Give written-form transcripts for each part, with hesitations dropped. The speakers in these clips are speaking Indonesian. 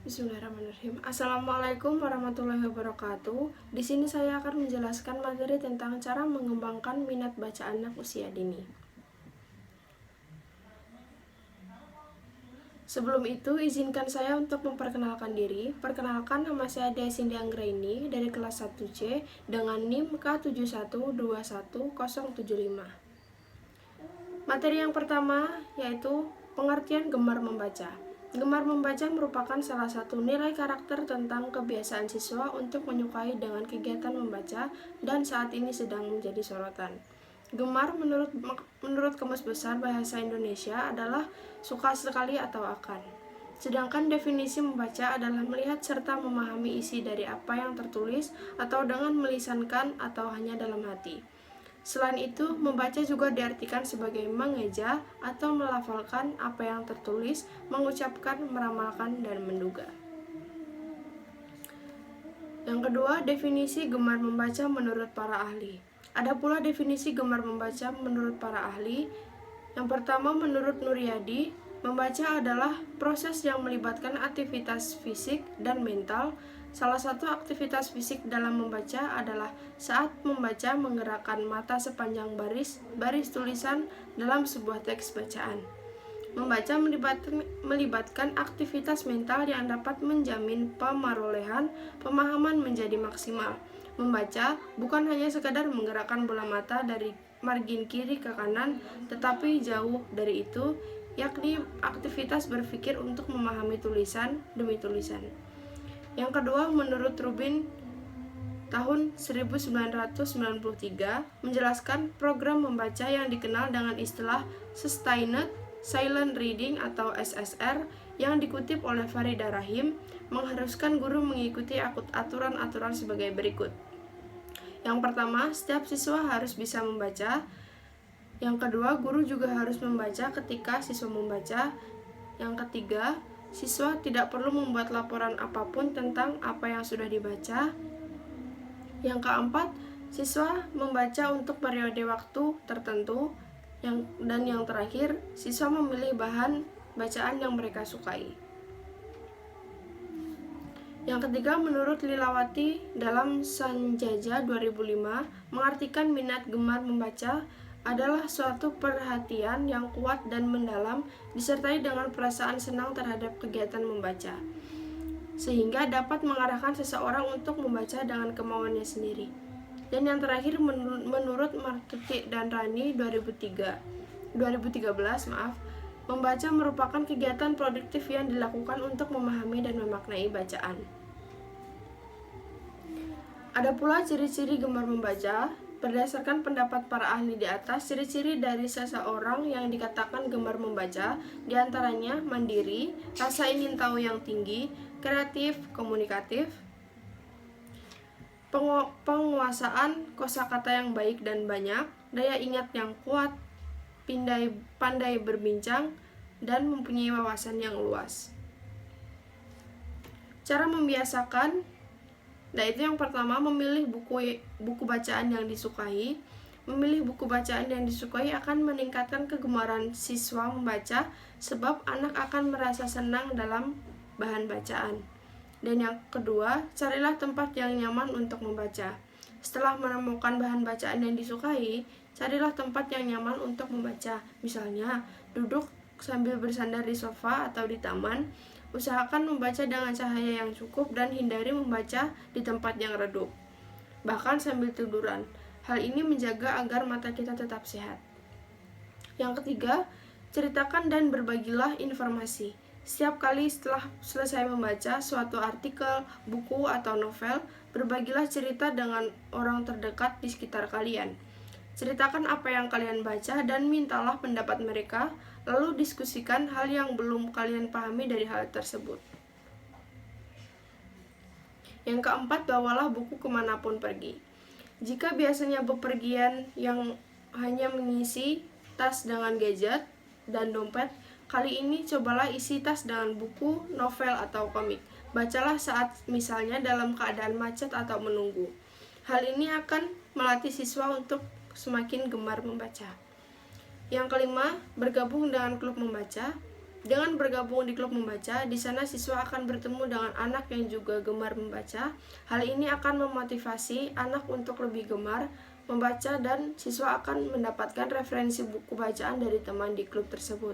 Bismillahirrahmanirrahim. Assalamualaikum warahmatullahi wabarakatuh. Di sini saya akan menjelaskan materi tentang cara mengembangkan minat baca anak usia dini. Sebelum itu, izinkan saya untuk memperkenalkan diri. Perkenalkan, nama saya Dea Cindy Anggraini dari kelas 1C dengan NIM K71211075. Materi yang pertama yaitu pengertian gemar membaca. Gemar membaca merupakan salah satu nilai karakter tentang kebiasaan siswa untuk menyukai dengan kegiatan membaca dan saat ini sedang menjadi sorotan. Gemar menurut Kamus Besar Bahasa Indonesia adalah suka sekali atau akan. Sedangkan definisi membaca adalah melihat serta memahami isi dari apa yang tertulis atau dengan melisankan atau hanya dalam hati. Selain itu, membaca juga diartikan sebagai mengeja atau melafalkan apa yang tertulis, mengucapkan, meramalkan, dan menduga. Yang kedua, definisi gemar membaca menurut para ahli. Ada pula definisi gemar membaca menurut para ahli. Yang pertama, menurut Nuryadi, membaca adalah proses yang melibatkan aktivitas fisik dan mental. Salah satu aktivitas fisik dalam membaca adalah saat membaca menggerakkan mata sepanjang baris tulisan dalam sebuah teks bacaan. Membaca melibatkan aktivitas mental yang dapat menjamin pemarolehan pemahaman menjadi maksimal. Membaca bukan hanya sekadar menggerakkan bola mata dari margin kiri ke kanan, tetapi jauh dari itu, yakni aktivitas berpikir untuk memahami tulisan demi tulisan. Yang kedua, menurut Rubin tahun 1993 menjelaskan program membaca yang dikenal dengan istilah Sustained Silent Reading atau SSR yang dikutip oleh Farida Rahim mengharuskan guru mengikuti aturan-aturan sebagai berikut. Yang pertama, setiap siswa harus bisa membaca. Yang kedua, guru juga harus membaca ketika siswa membaca. Yang ketiga, siswa tidak perlu membuat laporan apapun tentang apa yang sudah dibaca. Yang keempat, siswa membaca untuk periode waktu tertentu. Dan yang terakhir, siswa memilih bahan bacaan yang mereka sukai. Yang ketiga, menurut Lilawati dalam Sanjaja 2005, mengartikan minat gemar membaca adalah suatu perhatian yang kuat dan mendalam disertai dengan perasaan senang terhadap kegiatan membaca, sehingga dapat mengarahkan seseorang untuk membaca dengan kemauannya sendiri. Dan yang terakhir, menurut Martuti dan Rani 2013, membaca merupakan kegiatan produktif yang dilakukan untuk memahami dan memaknai bacaan. Ada pula ciri-ciri gemar membaca. Berdasarkan pendapat para ahli di atas, ciri-ciri dari seseorang yang dikatakan gemar membaca diantaranya mandiri, rasa ingin tahu yang tinggi, kreatif, komunikatif, penguasaan kosakata yang baik dan banyak, daya ingat yang kuat, pandai berbincang, dan mempunyai wawasan yang luas. Cara membiasakan, yaitu yang pertama, memilih buku bacaan yang disukai. Memilih buku bacaan yang disukai akan meningkatkan kegemaran siswa membaca sebab anak akan merasa senang dalam bahan bacaan. Dan yang kedua, carilah tempat yang nyaman untuk membaca. Setelah menemukan bahan bacaan yang disukai, carilah tempat yang nyaman untuk membaca. Misalnya, duduk sambil bersandar di sofa atau di taman. Usahakan membaca dengan cahaya yang cukup dan hindari membaca di tempat yang redup, bahkan sambil tiduran. Hal ini menjaga agar mata kita tetap sehat. Yang ketiga, ceritakan dan berbagilah informasi. Setiap kali setelah selesai membaca suatu artikel, buku, atau novel, berbagilah cerita dengan orang terdekat di sekitar kalian. Ceritakan apa yang kalian baca dan mintalah pendapat mereka, lalu diskusikan hal yang belum kalian pahami dari hal tersebut. Yang keempat, bawalah buku kemanapun pergi. Jika biasanya bepergian yang hanya mengisi tas dengan gadget dan dompet, kali ini cobalah isi tas dengan buku, novel, atau komik. Bacalah saat misalnya dalam keadaan macet atau menunggu. Hal ini akan melatih siswa untuk semakin gemar membaca. Yang kelima, bergabung dengan klub membaca. Dengan bergabung di klub membaca, di sana siswa akan bertemu dengan anak yang juga gemar membaca. Hal ini akan memotivasi anak untuk lebih gemar membaca dan siswa akan mendapatkan referensi buku bacaan dari teman di klub tersebut.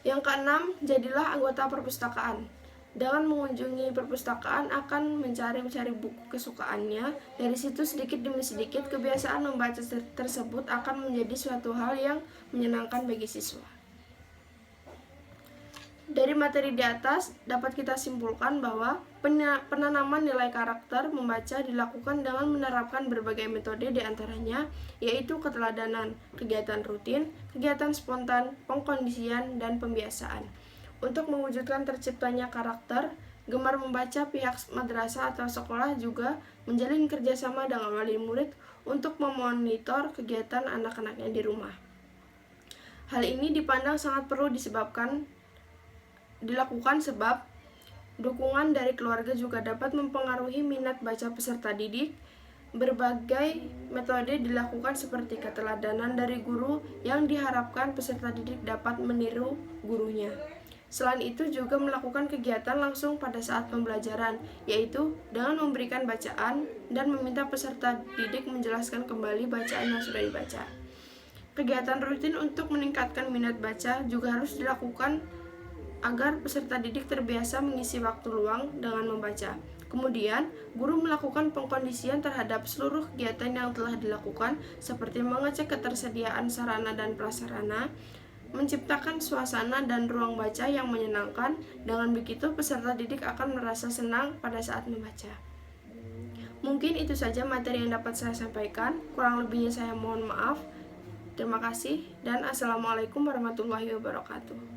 Yang keenam, jadilah anggota perpustakaan. Dengan mengunjungi perpustakaan akan mencari buku kesukaannya. Dari situ sedikit demi sedikit kebiasaan membaca tersebut akan menjadi suatu hal yang menyenangkan bagi siswa. Dari materi di atas dapat kita simpulkan bahwa penanaman nilai karakter membaca dilakukan dengan menerapkan berbagai metode diantaranya, yaitu keteladanan, kegiatan rutin, kegiatan spontan, pengkondisian, dan pembiasaan. Untuk mewujudkan terciptanya karakter, gemar membaca, pihak madrasah atau sekolah juga menjalin kerjasama dengan wali murid untuk memonitor kegiatan anak-anaknya di rumah. Hal ini dipandang sangat perlu dilakukan sebab dukungan dari keluarga juga dapat mempengaruhi minat baca peserta didik. Berbagai metode dilakukan seperti keteladanan dari guru yang diharapkan peserta didik dapat meniru gurunya. Selain itu juga melakukan kegiatan langsung pada saat pembelajaran, yaitu dengan memberikan bacaan dan meminta peserta didik menjelaskan kembali bacaan yang sudah dibaca. Kegiatan rutin untuk meningkatkan minat baca juga harus dilakukan agar peserta didik terbiasa mengisi waktu luang dengan membaca. Kemudian, guru melakukan pengkondisian terhadap seluruh kegiatan yang telah dilakukan, seperti mengecek ketersediaan sarana dan prasarana, menciptakan suasana dan ruang baca yang menyenangkan. Dengan begitu, peserta didik akan merasa senang pada saat membaca. Mungkin itu saja materi yang dapat saya sampaikan. Kurang lebihnya saya mohon maaf. Terima kasih dan Assalamualaikum warahmatullahi wabarakatuh.